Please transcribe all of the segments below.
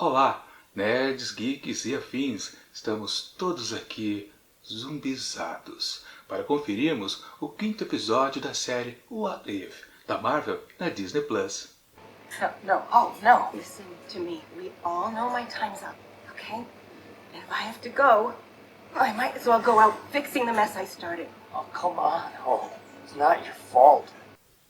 Olá, nerds, geeks e afins, estamos todos aqui zumbizados para conferirmos o quinto episódio da série What If, da Marvel na Disney Plus. No. Listen to me. We all know my time's up, okay? And if I have to go, I might as well go out fixing the mess I started. Oh, come on, Hope. It's not your fault.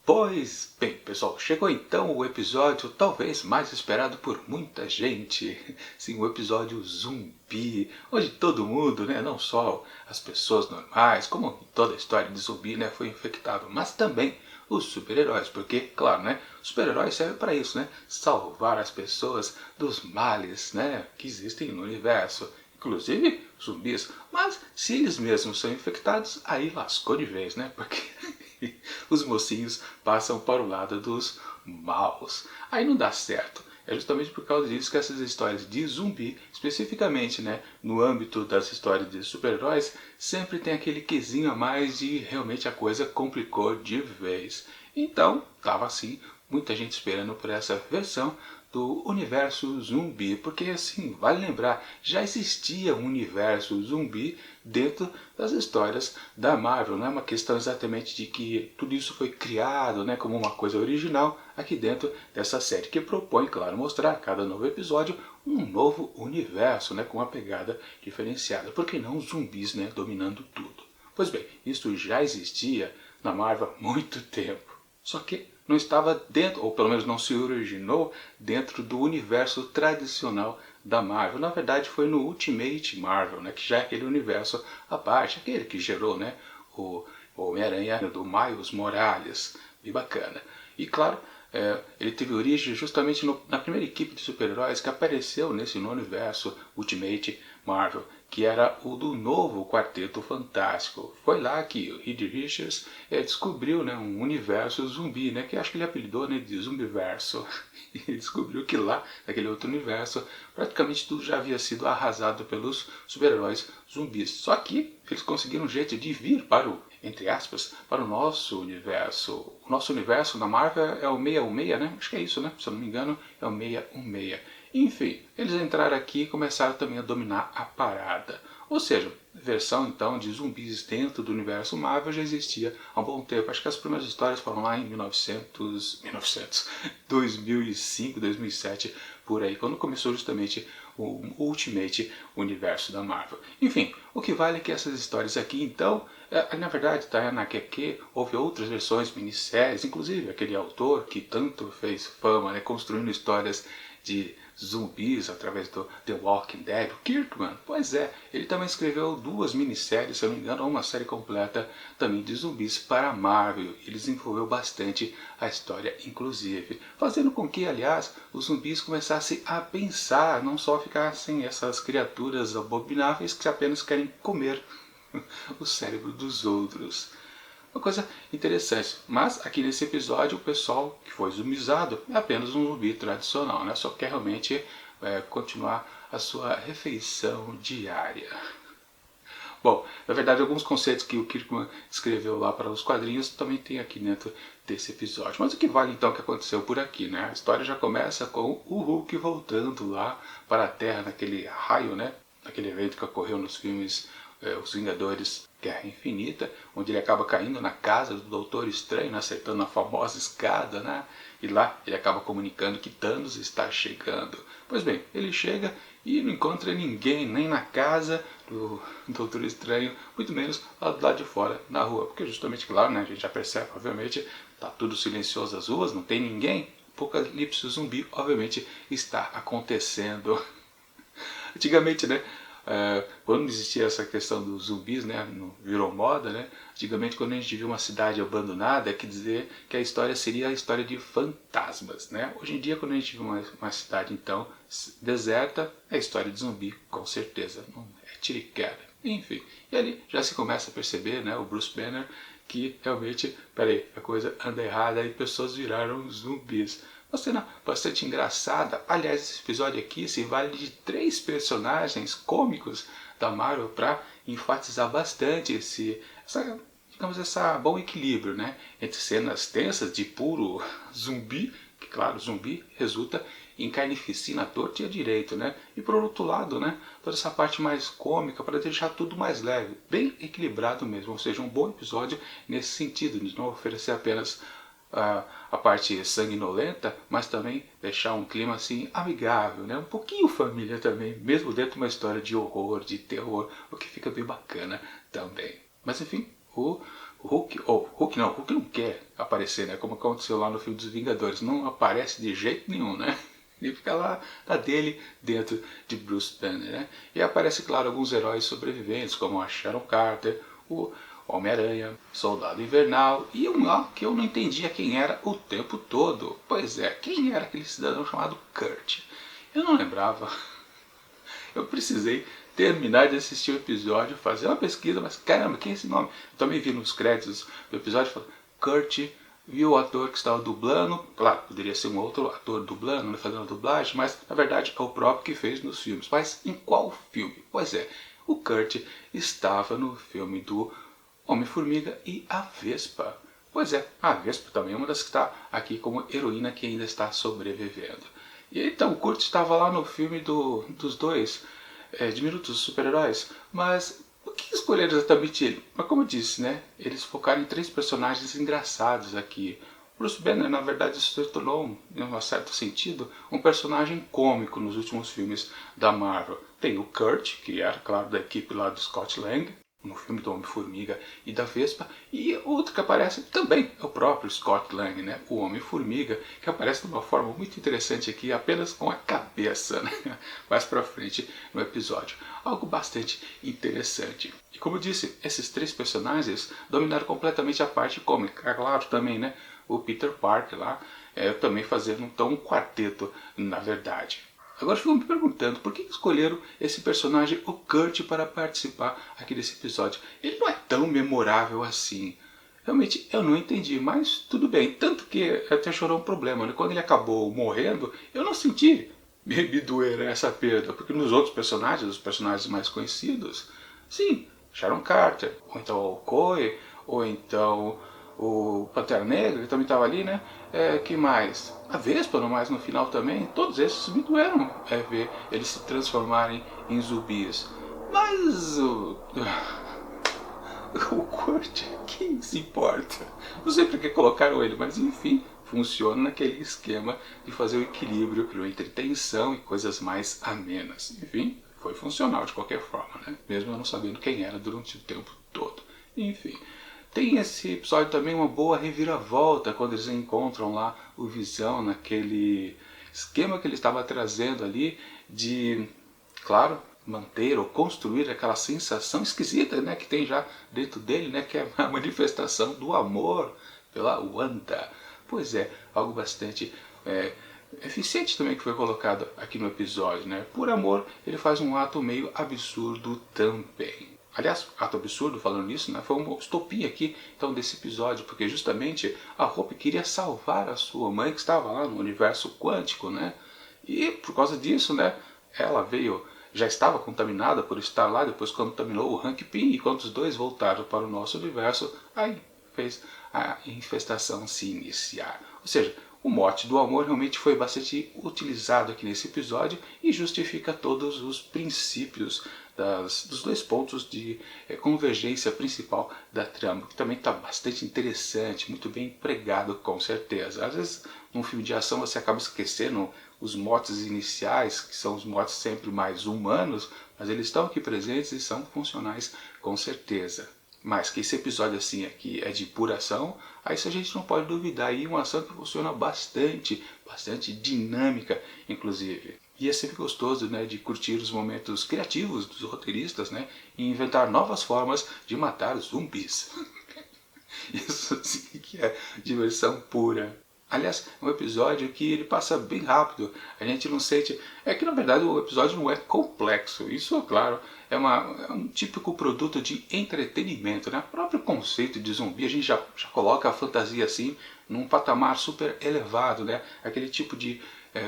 Pois bem, pessoal, chegou então o episódio talvez mais esperado por muita gente. Sim, o episódio zumbi, onde todo mundo, não só as pessoas normais, como em toda a história de zumbi, foi infectado, mas também os super-heróis, porque, claro, super-heróis servem para isso, salvar as pessoas dos males, que existem no universo. Inclusive zumbis, mas se eles mesmos são infectados, aí lascou de vez, porque os mocinhos passam para o lado dos maus. Aí não dá certo. É justamente por causa disso que essas histórias de zumbi, especificamente no âmbito das histórias de super-heróis, sempre tem aquele quesinho a mais de realmente a coisa complicou de vez. Então, estava assim, muita gente esperando por essa versão do universo zumbi, porque assim, vale lembrar, já existia um universo zumbi dentro das histórias da Marvel, não é uma questão exatamente de que tudo isso foi criado como uma coisa original aqui dentro dessa série, que propõe, claro, mostrar a cada novo episódio um novo universo, com uma pegada diferenciada, porque não zumbis dominando tudo. Pois bem, isso já existia na Marvel há muito tempo, só que não estava dentro, ou pelo menos não se originou dentro do universo tradicional da Marvel. Na verdade foi no Ultimate Marvel, que já é aquele universo à parte, aquele que gerou o Homem-Aranha do Miles Morales, bem bacana. E claro, ele teve origem justamente na primeira equipe de super-heróis que apareceu nesse universo Ultimate Marvel, que era o do novo Quarteto Fantástico. Foi lá que o Reed Richards descobriu um universo zumbi, que acho que ele apelidou de Zumbiverso. E ele descobriu que lá, naquele outro universo, praticamente tudo já havia sido arrasado pelos super-heróis zumbis. Só que eles conseguiram um jeito de vir para o, entre aspas, para o nosso universo. O nosso universo na Marvel é o 616, Acho que é isso, Se eu não me engano, é o 616. Enfim, eles entraram aqui e começaram também a dominar a parada. Ou seja, a versão então de zumbis dentro do universo Marvel já existia há um bom tempo. Acho que as primeiras histórias foram lá em 2005, 2007, por aí, quando começou justamente o Ultimate Universo da Marvel. Enfim, o que vale é que essas histórias aqui, então, na verdade, na HQ, houve outras versões, minisséries, inclusive aquele autor que tanto fez fama, construindo histórias de zumbis através do The Walking Dead, o Kirkman. Pois é, ele também escreveu 2 minisséries, se eu não me engano, ou uma série completa também de zumbis para a Marvel. Ele desenvolveu bastante a história, inclusive, fazendo com que, aliás, os zumbis começassem a pensar, não só ficassem essas criaturas abomináveis que apenas querem comer o cérebro dos outros. Uma coisa interessante, mas aqui nesse episódio o pessoal que foi zumbizado é apenas um zumbi tradicional, só quer realmente continuar a sua refeição diária. Bom, na verdade alguns conceitos que o Kirkman escreveu lá para os quadrinhos também tem aqui dentro desse episódio. Mas o que vale então o que aconteceu por aqui, A história já começa com o Hulk voltando lá para a Terra naquele raio, naquele evento que ocorreu nos filmes Os Vingadores Guerra Infinita, onde ele acaba caindo na casa do Doutor Estranho, acertando a famosa escada, e lá ele acaba comunicando que Thanos está chegando. Pois bem, ele chega e não encontra ninguém, nem na casa do Doutor Estranho, muito menos lá do lado de fora, na rua, porque justamente, claro, a gente já percebe, obviamente, está tudo silencioso as ruas, não tem ninguém, o apocalipse zumbi, obviamente, está acontecendo. Antigamente, quando existia essa questão dos zumbis, virou moda, antigamente quando a gente via uma cidade abandonada, quer dizer que a história seria a história de fantasmas, Hoje em dia, quando a gente vê uma cidade então deserta, é a história de zumbi, com certeza, não é tiro e queda. Enfim, e ali já se começa a perceber, o Bruce Banner, que realmente, a coisa anda errada e pessoas viraram zumbis. Uma cena bastante engraçada. Aliás, esse episódio aqui se vale de 3 personagens cômicos da Marvel para enfatizar bastante essa bom equilíbrio, entre cenas tensas de puro zumbi, que claro, zumbi resulta em carnificina à torta e à direito, né? E por outro lado, né, toda essa parte mais cômica para deixar tudo mais leve, bem equilibrado mesmo, ou seja, um bom episódio nesse sentido, de não oferecer apenas a parte sanguinolenta, mas também deixar um clima assim amigável, né? Um pouquinho família também, mesmo dentro de uma história de horror, de terror, o que fica bem bacana também. Mas enfim, o Hulk não quer aparecer, né? Como aconteceu lá no filme dos Vingadores, não aparece de jeito nenhum, né? Ele fica lá na dele, dentro de Bruce Banner, né? E aparece, claro, alguns heróis sobreviventes, como a Sharon Carter, o Homem-Aranha, Soldado Invernal e um lá que eu não entendia quem era o tempo todo. Pois é, quem era aquele cidadão chamado Kurt? Eu não lembrava. Eu precisei terminar de assistir o episódio, fazer uma pesquisa, mas caramba, quem é esse nome? Eu também vi nos créditos do episódio, falando, Kurt, viu o ator que estava dublando, claro, poderia ser um outro ator dublando, né, fazendo a dublagem, mas na verdade é o próprio que fez nos filmes. Mas em qual filme? Pois é, o Kurt estava no filme do Homem-Formiga e a Vespa. Pois é, a Vespa também é uma das que está aqui como heroína que ainda está sobrevivendo. E então o Kurt estava lá no filme dos dois diminutos super-heróis, mas por que escolheram exatamente ele? Mas como eu disse, né, eles focaram em 3 personagens engraçados aqui. Bruce Banner, na verdade, se tornou, em um certo sentido, um personagem cômico nos últimos filmes da Marvel. Tem o Kurt, que era, claro, da equipe lá do Scott Lang, no filme do Homem-Formiga e da Vespa, e outro que aparece também é o próprio Scott Lang, né? O Homem-Formiga, que aparece de uma forma muito interessante aqui, apenas com a cabeça, né? Mais pra frente no episódio. Algo bastante interessante. E como eu disse, esses 3 personagens dominaram completamente a parte cômica. É claro também, né? O Peter Parker lá, também fazendo então um quarteto, na verdade. Agora fico me perguntando, por que escolheram esse personagem, o Kurt, para participar aqui desse episódio? Ele não é tão memorável assim. Realmente eu não entendi, mas tudo bem. Tanto que até chorou um problema, né? Quando ele acabou morrendo, eu não senti me doer essa perda. Porque nos outros personagens, os personagens mais conhecidos, sim, Sharon Carter, ou então o Okoye, ou então o Pantera Negra, que também estava ali, né? Que mais? A Vespa, mais no final também. Todos esses me doeram ver eles se transformarem em zumbis. Mas o Kurt, quem se importa? Não sei porque colocaram ele, mas enfim, funciona naquele esquema de fazer o equilíbrio entre tensão e coisas mais amenas. Enfim, foi funcional de qualquer forma, né? Mesmo eu não sabendo quem era durante o tempo todo. Enfim. Tem esse episódio também uma boa reviravolta quando eles encontram lá o Visão naquele esquema que ele estava trazendo ali de, claro, manter ou construir aquela sensação esquisita, né, que tem já dentro dele, né, que é a manifestação do amor pela Wanda. Pois é, algo bastante eficiente também que foi colocado aqui no episódio, né? Por amor, ele faz um ato meio absurdo também. Aliás, ato absurdo falando nisso, né? Foi uma estopinha aqui então desse episódio, porque justamente a Hope queria salvar a sua mãe que estava lá no universo quântico, né? E por causa disso, né? Ela já estava contaminada por estar lá, depois contaminou o Hank Pym, e quando os dois voltaram para o nosso universo, aí fez a infestação se iniciar. Ou seja, o mote do amor realmente foi bastante utilizado aqui nesse episódio e justifica todos os princípios dos 2 pontos de convergência principal da trama, que também está bastante interessante, muito bem empregado com certeza. Às vezes, num filme de ação você acaba esquecendo os motes iniciais, que são os motes sempre mais humanos, mas eles estão aqui presentes e são funcionais com certeza. Mas que esse episódio assim aqui é de pura ação, aí isso a gente não pode duvidar. E uma ação que funciona bastante dinâmica, inclusive. E é sempre gostoso, né, de curtir os momentos criativos dos roteiristas, né, e inventar novas formas de matar zumbis. Isso sim que é diversão pura. Aliás, é um episódio que ele passa bem rápido, a gente não sente... É que na verdade o episódio não é complexo, isso é claro, é um típico produto de entretenimento, né? O próprio conceito de zumbi, a gente já coloca a fantasia assim, num patamar super elevado, né? Aquele tipo de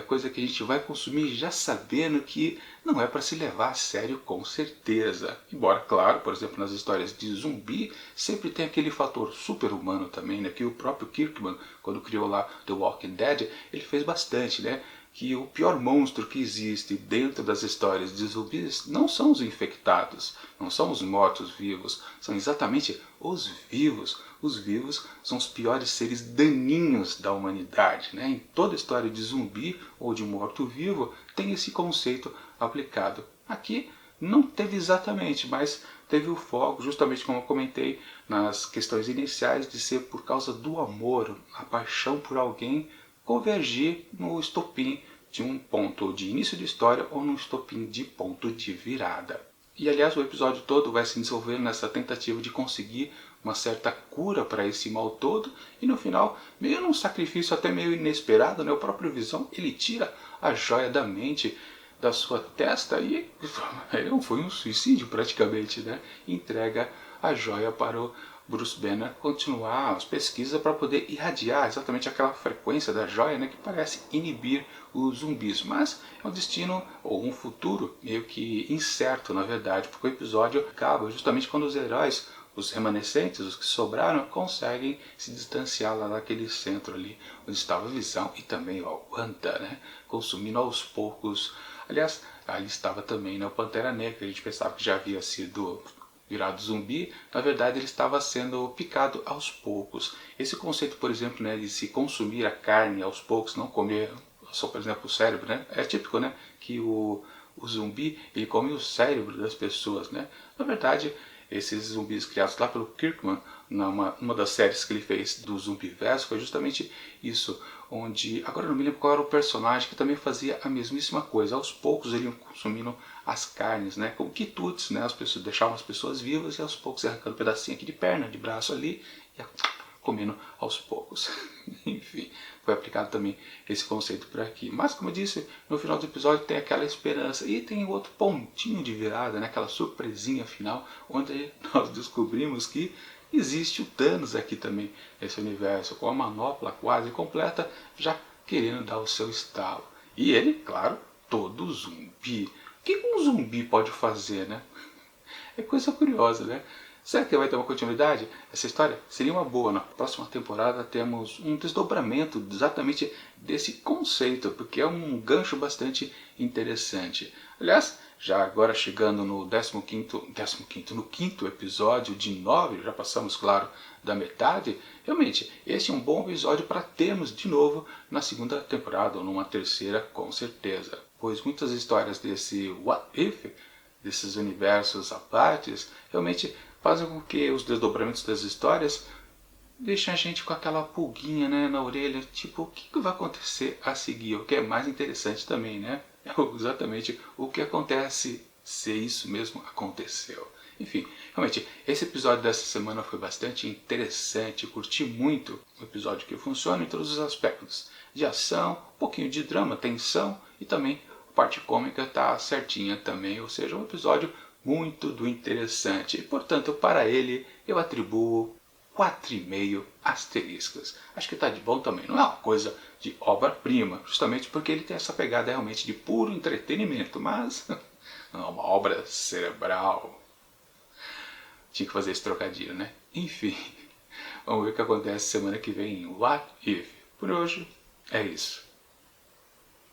coisa que a gente vai consumir já sabendo que não é para se levar a sério com certeza. Embora, claro, por exemplo, nas histórias de zumbi, sempre tem aquele fator super-humano também, né? Que o próprio Kirkman, quando criou lá The Walking Dead, ele fez bastante, né? que o pior monstro que existe dentro das histórias de zumbis não são os infectados, não são os mortos-vivos, são exatamente os vivos. Os vivos são os piores seres daninhos da humanidade, né? Em toda história de zumbi ou de morto-vivo tem esse conceito aplicado. Aqui não teve exatamente, mas teve o foco, justamente como eu comentei nas questões iniciais, de ser por causa do amor, a paixão por alguém convergir no estopim de um ponto de início de história ou no estopim de ponto de virada. E aliás, o episódio todo vai se desenvolver nessa tentativa de conseguir uma certa cura para esse mal todo, e no final, meio num sacrifício até meio inesperado, né, o próprio Visão ele tira a joia da mente da sua testa e foi um suicídio praticamente, né? Entrega a joia para o Bruce Banner continuar as pesquisas para poder irradiar exatamente aquela frequência da joia, né, que parece inibir os zumbis. Mas é um destino ou um futuro meio que incerto, na verdade, porque o episódio acaba justamente quando os heróis, os remanescentes, os que sobraram, conseguem se distanciar lá daquele centro ali onde estava a Visão e também o Wanda, né, consumindo aos poucos. Aliás, ali estava também, né, o Pantera Negra, que a gente pensava que já havia sido virado zumbi, na verdade ele estava sendo picado aos poucos. Esse conceito, por exemplo, né, de se consumir a carne aos poucos, não comer só, por exemplo, o cérebro, né, é típico, né, que o zumbi ele come o cérebro das pessoas, né. Na verdade, esses zumbis criados lá pelo Kirkman, numa das séries que ele fez do Zumbiverso, foi justamente isso, onde, agora eu não me lembro qual era o personagem que também fazia a mesmíssima coisa. Aos poucos eles iam consumindo as carnes, né, como quitutes, né, as pessoas deixavam as pessoas vivas e aos poucos arrancando um pedacinho aqui de perna, de braço ali, e comendo aos poucos. Enfim, foi aplicado também esse conceito por aqui. Mas, como eu disse, no final do episódio tem aquela esperança. E tem outro pontinho de virada, né? Aquela surpresinha final, onde nós descobrimos que existe o Thanos aqui também, nesse universo, com a manopla quase completa, já querendo dar o seu estalo. E ele, claro, todo zumbi. O que um zumbi pode fazer, né? É coisa curiosa, né? Será que vai ter uma continuidade? Essa história seria uma boa. Na próxima temporada temos um desdobramento exatamente desse conceito, porque é um gancho bastante interessante. Aliás, já agora chegando no no quinto episódio de 9, já passamos, claro, da metade, realmente, esse é um bom episódio para termos de novo na segunda temporada, ou numa terceira, com certeza. Pois muitas histórias desse What If, desses universos à partes, realmente fazem com que os desdobramentos das histórias deixem a gente com aquela pulguinha, né, na orelha, tipo, o que vai acontecer a seguir? O que é mais interessante também, né? É exatamente o que acontece se isso mesmo aconteceu. Enfim, realmente, esse episódio dessa semana foi bastante interessante, curti muito um episódio que funciona em todos os aspectos, de ação, um pouquinho de drama, tensão e também a parte cômica tá certinha também, ou seja, um episódio muito do interessante. E, portanto, para ele eu atribuo 4,5 asteriscos. Acho que está de bom também. Não é uma coisa de obra-prima, justamente porque ele tem essa pegada realmente de puro entretenimento, mas não é uma obra cerebral. Tinha que fazer esse trocadilho, né? Enfim, vamos ver o que acontece semana que vem em What If. Por hoje é isso.